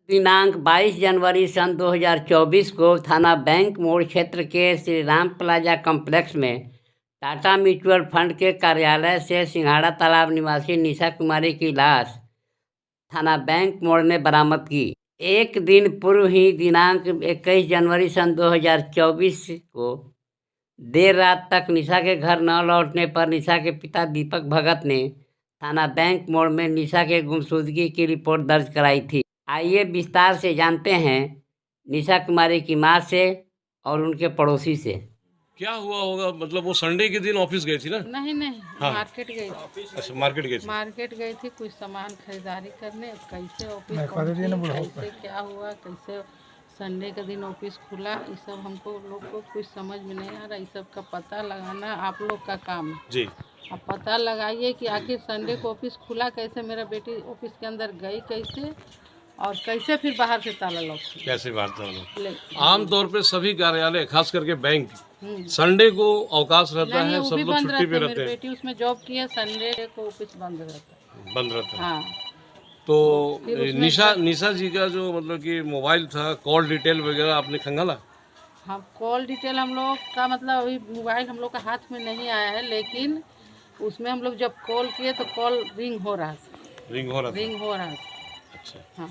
दिनांक 22 जनवरी सन 2024 को थाना बैंक मोड़ क्षेत्र के श्री राम प्लाजा कॉम्प्लेक्स में टाटा म्यूचुअल फंड के कार्यालय से सिंघाड़ा तालाब निवासी निशा कुमारी की लाश थाना बैंक मोड़ ने बरामद की। एक दिन पूर्व ही दिनांक 21 जनवरी सन 2024 को देर रात तक निशा के घर न लौटने पर निशा के पिता दीपक भगत ने थाना बैंक मोड़ में निशा के गुमशुदगी की रिपोर्ट दर्ज कराई थी। आइए विस्तार से जानते हैं निशा कुमारी की मां से और उनके पड़ोसी से। क्या हुआ होगा? मतलब वो संडे के दिन ऑफिस गई थी ना? नहीं हाँ। मार्केट गई थी। अच्छा, मार्केट गई थी। मार्केट गई थी कुछ सामान खरीदारी करने। कैसे ऑफिस पहुंची, कैसे क्या हुआ, कैसे संडे के दिन ऑफिस खुला, ये सब हमको लोग को कुछ समझ में नहीं आ रहा। इस सब का पता लगाना आप लोग का काम है जी। अब पता लगाइए कि आखिर संडे को ऑफिस खुला कैसे, मेरा बेटी ऑफिस के अंदर गई कैसे और कैसे फिर बाहर से ताला लॉक कैसे बाहर ताला? आमतौर पे सभी कार्यालय खास करके बैंक हम्म। संडे को अवकाश रहता नहीं, है, वो सब भी लोग बंद छुट्टी पे रहते। रहते मेरी हैं। बेटी उसमें जॉब की है, संडे को ऑफिस बंद रहता है। बंद रहता है। हाँ। तो फिर उसमें निशा जी का जो मतलब कि मोबाइल था, कॉल डिटेल वगैरह आपने खंगाला? हाँ, कॉल डिटेल हम लोग का मतलब अभी मोबाइल हम लोग का हाथ में नहीं आया है, लेकिन उसमें हम लोग जब कॉल किए तो कॉल रिंग हो रहा था। रिंग हो रहा था? रिंग हो रहा था। अच्छा। हाँ,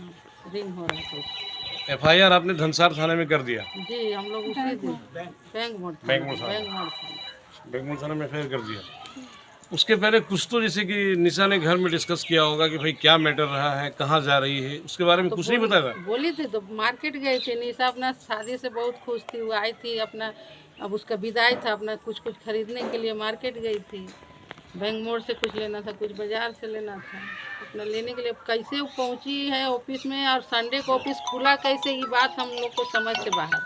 रिंग हो रहा था। FIR आपने धनसार थाने में कर दिया? जी, हम लोग उसी दिन बैंक मोड़ थाना में FIR कर दिया। उसके पहले कुछ तो जैसे कि निशा ने घर में डिस्कस किया होगा कि भाई क्या मैटर रहा है, कहाँ जा रही है, उसके बारे में तो कुछ नहीं बताया? बोली थी तो मार्केट गई थी। निशा अपना शादी से बहुत खुश थी, वो आई थी अपना, अब उसका विदाई था, अपना कुछ खरीदने के लिए मार्केट गई थी। बैंक मोड़ से कुछ लेना था, कुछ बाजार से लेना था, अपना लेने के लिए कैसे वो पहुंची है ऑफिस में और संडे को ऑफिस खुला कैसे, ये बात हम लोग को समझ से बाहर।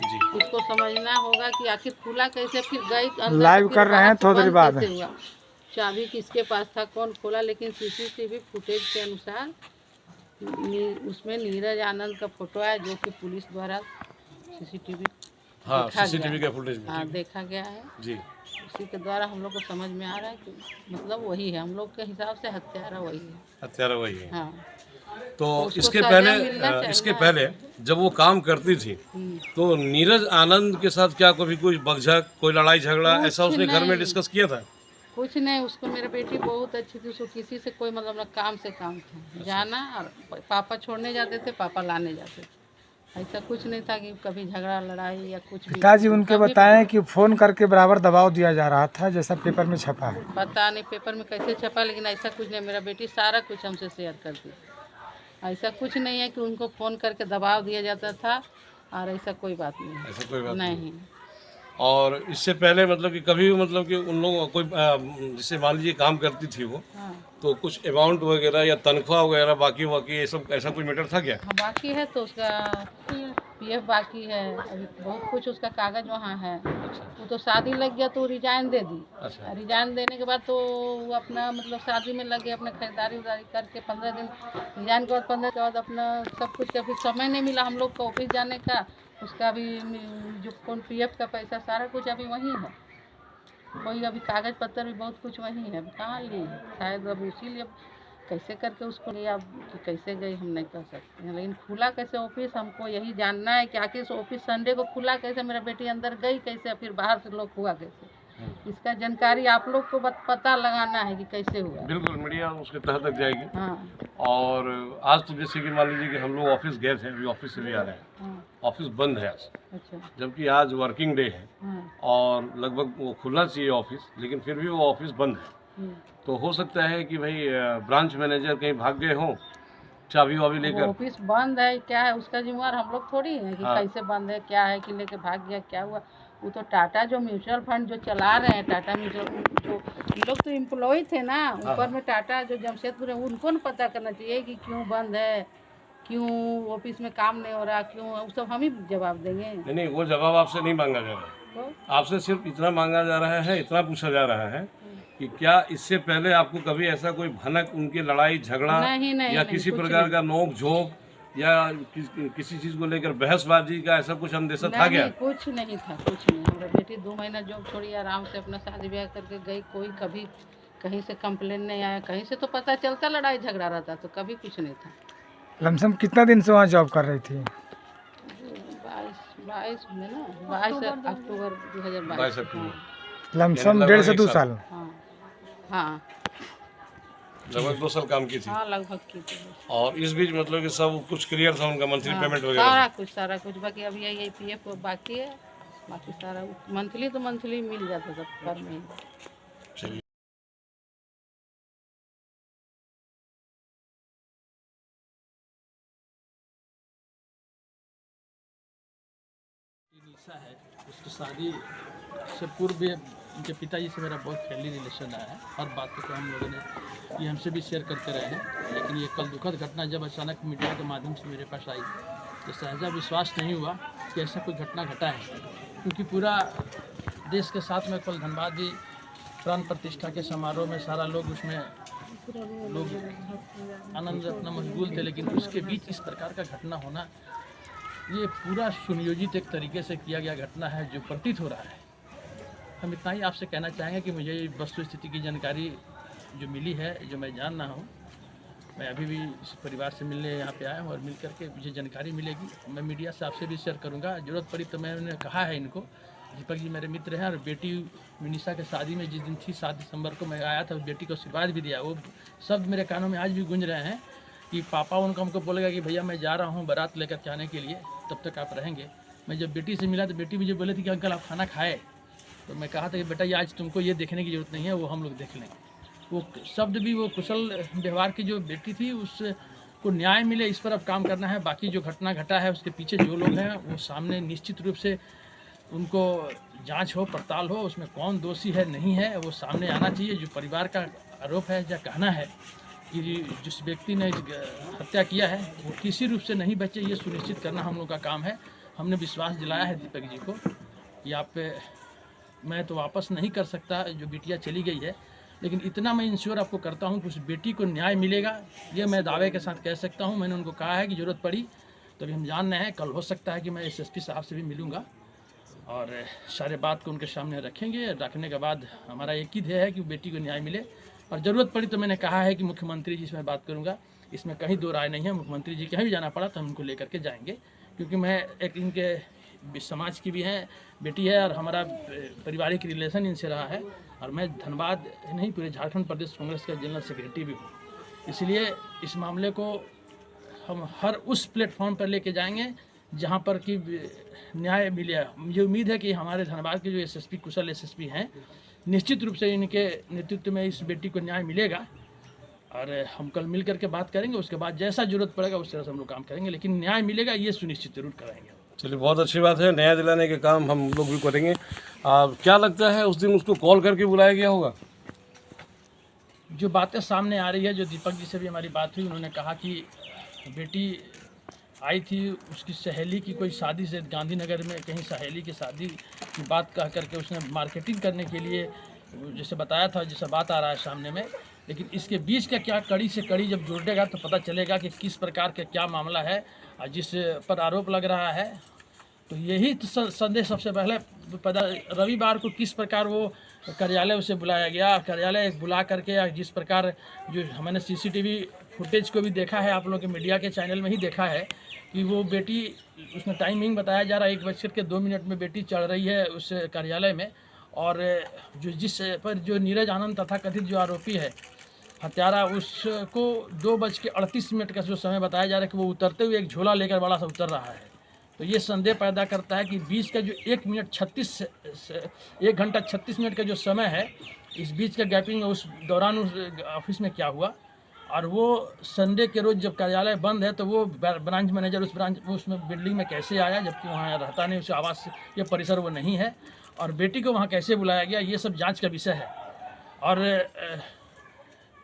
जी। इसको समझना होगा कि आखिर खुला कैसे, फिर गई लाइव कर रहे हैं थोड़ी बाद हुआ, चाबी किसके पास था, कौन खोला। लेकिन CCTV फुटेज के अनुसार उसमें नीरज आनंद का फोटो है, जो कि पुलिस द्वारा CCTV का फुटेज हाँ देखा गया है जी। उसी के द्वारा हम लोग को समझ में आ रहा है कि मतलब वही है, हम लोग के हिसाब से हत्यारा वही है। हत्यारा वही है। हाँ। तो उसको इसके सजा पहले मिलना चाहिए। जब वो काम करती थी तो नीरज आनंद के साथ क्या कभी कोई बकझक, कोई लड़ाई झगड़ा ऐसा उसने घर में डिस्कस किया था? कुछ नहीं, उसको मेरी बेटी बहुत अच्छी थी, उसको किसी से कोई मतलब ना काम से काम था। जाना और पापा छोड़ने जाते थे, पापा लाने जाते थे। ऐसा कुछ नहीं था कि कभी झगड़ा लड़ाई या कुछ भी। पिताजी उनके बताएं कि फोन करके बराबर दबाव दिया जा रहा था, जैसा पेपर में छपा है। पता नहीं पेपर में कैसे छपा, लेकिन ऐसा कुछ नहीं। मेरा बेटी सारा कुछ हमसे शेयर करती। ऐसा कुछ नहीं है कि उनको फ़ोन करके दबाव दिया जाता था, और ऐसा कोई बात नहीं है। ऐसा कोई बात नहीं। और इससे पहले मतलब कि कभी मतलब कि उन लोगों कोई जिससे मान लीजिए काम करती थी वो, हाँ। तो कुछ अमाउंट वगैरह या तनख्वाह वगैरह बाकी ये सब ऐसा कोई मैटर था क्या? हाँ, बाकी है तो उसका PF बाकी है, अभी बहुत कुछ उसका कागज वहाँ है। वो तो शादी लग गया तो रिजाइन दे दी। अच्छा। रिजाइन देने के बाद तो वो अपना मतलब शादी में लगे, अपना खरीदारी उदारी करके 15 दिन रिजाइन के बाद 15 के बाद अपना सब कुछ का फिर समय नहीं मिला हम लोग को ऑफिस जाने का। उसका भी जो कौन PF का पैसा सारा कुछ अभी वहीं है, कोई अभी कागज पत्तर भी बहुत कुछ वहीं है, कहाँ ली शायद अब इसीलिए कैसे करके उसको लिया। कि कैसे गई हम नहीं कह सकते हैं, लेकिन खुला कैसे ऑफिस हमको यही जानना है कि आखिर ऑफिस संडे को खुला कैसे, मेरा बेटी अंदर गई कैसे, फिर बाहर से लोग हुआ कैसे, इसका जानकारी आप लोग को पता लगाना है कि कैसे हुआ। बिल्कुल, मीडिया उसके तहत तक जाएगी। हाँ। और आज तो जैसे कि मान लीजिए कि हम लोग ऑफिस गए थे, अभी ऑफिस से भी आ रहे हैं। हाँ। ऑफिस बंद है आज। अच्छा। जबकि आज वर्किंग डे है। हाँ। और लगभग वो खुलना चाहिए ऑफिस, लेकिन फिर भी वो ऑफिस बंद है। तो हो सकता है कि भाई ब्रांच मैनेजर कहीं भाग गए हों चाबी वाबी लेकर। ऑफिस बंद है क्या है उसका जिम्मेवार हम लोग थोड़ी है कि कैसे बंद है क्या है कि लेके भाग गया क्या हुआ। वो तो टाटा जो म्यूचुअल फंड जो चला रहे हैं, टाटा म्यूचुअल जो लोग तो एम्प्लॉय थे ना ऊपर में, टाटा जो जमशेदपुर है, उनको न पता करना चाहिए कि क्यों बंद है, क्यों ऑफिस में काम नहीं हो रहा, क्यों, वो सब हम ही जवाब देंगे। नहीं, वो जवाब आपसे नहीं मांगा जा रहा है। आपसे सिर्फ इतना मांगा जा रहा है, इतना पूछा जा रहा है कि क्या इससे पहले आपको कभी ऐसा कोई भनक, उनकी लड़ाई झगड़ा या किसी प्रकार का नोक झोंक या किसी चीज को लेकर बहसबाजी का ऐसा कुछ अंदेशा था क्या? कुछ नहीं था, कुछ नहीं। मेरा बेटी 2 महीना जॉब छोड़ी आराम से अपना शादी ब्याह करके गई, कोई कभी कहीं से कंप्लेन नहीं आया, कहीं से तो पता चलता लड़ाई झगड़ा रहता, तो कभी कुछ नहीं था। लमसम कितना दिन से वहाँ जॉब कर रही थी? 22 में ना 22 अक्टूबर 2022 22 अक्टूबर लमसम 1.5 से 2 साल। हाँ हाँ लगभग 2 साल काम की थी। हाँ लगभग की थी। और इस बीच मतलब कि सब कुछ क्लियर था उनका, मंथली पेमेंट वगैरह? सारा कुछ बाकी अभी यही PF बाकी है, बाकी सारा मंथली तो मंथली मिल जाता सब पर महीने। चलिए। निशा है, उसकी शादी से पूर्व उनके पिताजी से मेरा बहुत फ्रेंडली रिलेशन रहा है। हर बात को हम लोगों ने ये हमसे भी शेयर करते रहे हैं। लेकिन ये कल दुखद घटना जब अचानक मीडिया के माध्यम से मेरे पास आई तो सहजा विश्वास नहीं हुआ कि ऐसा कोई घटना घटा है, क्योंकि पूरा देश के साथ में कल धनबाद भी प्राण प्रतिष्ठा के समारोह में सारा लोग उसमें लोग आनंद अपना मशगूल थे। लेकिन उसके बीच इस प्रकार का घटना होना, ये पूरा सुनियोजित एक तरीके से किया गया घटना है जो प्रतीत हो रहा है। हम इतना ही आपसे कहना चाहेंगे कि मुझे वस्तु स्थिति की जानकारी जो मिली है, जो मैं जान रहा हूँ, मैं अभी भी इस परिवार से मिलने यहाँ पे आया हूँ और मिल करके मुझे जानकारी मिलेगी मैं मीडिया से आपसे भी शेयर करूँगा। ज़रूरत पड़ी तो मैंने कहा है इनको, दीपक जी मेरे मित्र हैं और बेटी मिनिशा के शादी में जिस दिन थी 7 दिसंबर को मैं आया था, बेटी को आशीर्वाद भी दिया। वो शब्द मेरे कानों में आज भी गूंज रहे हैं कि पापा उनको हमको बोलेगा कि भैया मैं जा रहा हूँ बारात लेकर के आने के लिए, तब तक आप रहेंगे। मैं जब बेटी से मिला तो बेटी मुझे बोली थी कि अंकल आप खाना खाए, तो मैं कहा था कि बेटा ये आज तुमको ये देखने की ज़रूरत नहीं है, वो हम लोग देख लेंगे। वो शब्द भी, वो कुशल व्यवहार की जो बेटी थी उसको न्याय मिले, इस पर अब काम करना है। बाकी जो घटना घटा है उसके पीछे जो लोग हैं वो सामने निश्चित रूप से उनको जांच हो, पड़ताल हो, उसमें कौन दोषी है नहीं है वो सामने आना चाहिए। जो परिवार का आरोप है या कहना है कि जिस व्यक्ति ने हत्या किया है वो किसी रूप से नहीं बचे, ये सुनिश्चित करना हम लोग का काम है। हमने विश्वास दिलाया है दीपक जी को कि आप, मैं तो वापस नहीं कर सकता, जो बिटिया चली गई है, लेकिन इतना मैं इंश्योर आपको करता हूँ कि उस बेटी को न्याय मिलेगा, ये मैं दावे के साथ कह सकता हूँ। मैंने उनको कहा है कि ज़रूरत पड़ी तो अभी हम जान रहे हैं, कल हो सकता है कि मैं SSP साहब से भी मिलूँगा और सारे बात को उनके सामने रखेंगे। रखने के बाद हमारा एक ही ध्येय है कि बेटी को न्याय मिले, और ज़रूरत पड़ी तो मैंने कहा है कि मुख्यमंत्री जी से मैं बात करूँगा, इसमें कहीं दो राय नहीं है। मुख्यमंत्री जी कहीं भी जाना पड़ा तो हम उनको लेकर के जाएंगे, क्योंकि मैं एक इनके समाज की भी है बेटी है और हमारा पारिवारिक रिलेशन इनसे रहा है, और मैं धनबाद नहीं पूरे झारखंड प्रदेश कांग्रेस का जनरल सेक्रेटरी भी हूँ। इसलिए इस मामले को हम हर उस प्लेटफॉर्म पर लेके जाएंगे जहाँ पर कि न्याय मिले। मुझे उम्मीद है कि हमारे धनबाद के जो SSP कुशल SSP हैं, निश्चित रूप से इनके नेतृत्व में इस बेटी को न्याय मिलेगा, और हम कल मिल करके बात करेंगे। उसके बाद जैसा जरूरत पड़ेगा उस तरह से हम लोग काम करेंगे, लेकिन न्याय मिलेगा ये सुनिश्चित जरूर कराएंगे। चलिए, बहुत अच्छी बात है, न्याय दिलाने के काम हम लोग भी करेंगे। क्या लगता है उस दिन उसको कॉल करके बुलाया गया होगा? जो बातें सामने आ रही है, जो दीपक जी से भी हमारी बात हुई, उन्होंने कहा कि बेटी आई थी उसकी सहेली की कोई शादी से, गांधीनगर में कहीं सहेली की शादी की बात कह करके उसने मार्केटिंग करने के लिए जैसे बताया था, जैसा बात आ रहा है सामने में। लेकिन इसके बीच का क्या कड़ी से कड़ी जब जुड़ेगा तो पता चलेगा कि किस प्रकार का क्या मामला है और जिस पर आरोप लग रहा है। तो यही तो संदेश सबसे पहले रविवार को किस प्रकार वो कार्यालय उसे बुलाया गया, कार्यालय बुला करके, या जिस प्रकार जो मैंने CCTV फुटेज को भी देखा है, आप लोगों के मीडिया के चैनल में ही देखा है कि वो बेटी, उसमें टाइमिंग बताया जा रहा है 1:02 में बेटी चढ़ रही है उस कार्यालय में, और जो जिस पर जो नीरज आनंद तथा कथित जो आरोपी है हत्यारा, उसको 2:38 का जो समय बताया जा रहा है कि वो उतरते हुए एक झोला लेकर बड़ा सा उतर रहा है। तो ये संदेह पैदा करता है कि बीच का जो 1 घंटा 36 मिनट का जो समय है, इस बीच का गैपिंग उस दौरान उस ऑफिस में क्या हुआ, और वो संडे के रोज़ जब कार्यालय बंद है तो वो ब्रांच मैनेजर उसमें बिल्डिंग में कैसे आया, जबकि वहाँ रहता नहीं, उस आवास ये परिसर वो नहीं है, और बेटी को वहाँ कैसे बुलाया गया, ये सब जांच का विषय है। और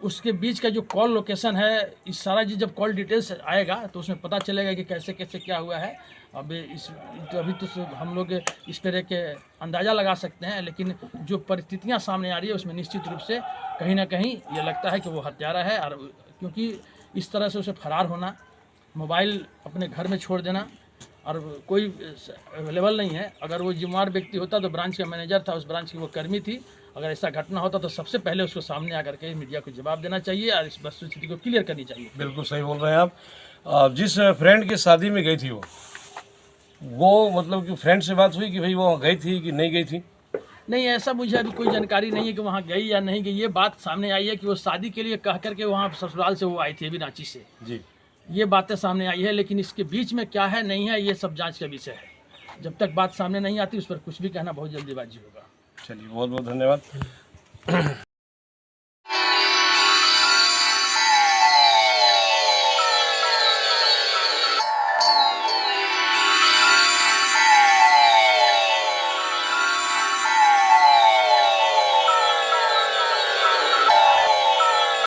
उसके बीच का जो कॉल लोकेशन है, इस सारा चीज़ जब कॉल डिटेल्स आएगा तो उसमें पता चलेगा कि कैसे कैसे क्या हुआ है। अब अभी तो हम लोग इस तरह के अंदाज़ा लगा सकते हैं, लेकिन जो परिस्थितियां सामने आ रही है उसमें निश्चित रूप से कहीं ना कहीं ये लगता है कि वो हत्यारा है। और क्योंकि इस तरह से उसे फरार होना, मोबाइल अपने घर में छोड़ देना, और कोई अवेलेबल नहीं है। अगर वो जिम्मेवार व्यक्ति होता तो ब्रांच का मैनेजर था, उस ब्रांच की वो कर्मी थी, अगर ऐसा घटना होता तो सबसे पहले उसको सामने आकर के मीडिया को जवाब देना चाहिए और इस वस्तुस्थिति को क्लियर करनी चाहिए। बिल्कुल सही बोल रहे हैं आप। जिस फ्रेंड की शादी में गई थी वो मतलब कि फ्रेंड से बात हुई कि भाई वो गई थी कि नहीं गई थी? नहीं, ऐसा मुझे अभी कोई जानकारी नहीं है कि वहाँ गई या नहीं गई। ये बात सामने आई है कि वो शादी के लिए कह करके वहाँ ससुराल से वो आई थी अभी रांची से जी। ये बातें सामने आई है, लेकिन इसके बीच में क्या है नहीं है ये सब जांच का विषय है। जब तक बात सामने नहीं आती उस पर कुछ भी कहना बहुत जल्दीबाजी होगा। चलिए, बहुत बहुत धन्यवाद।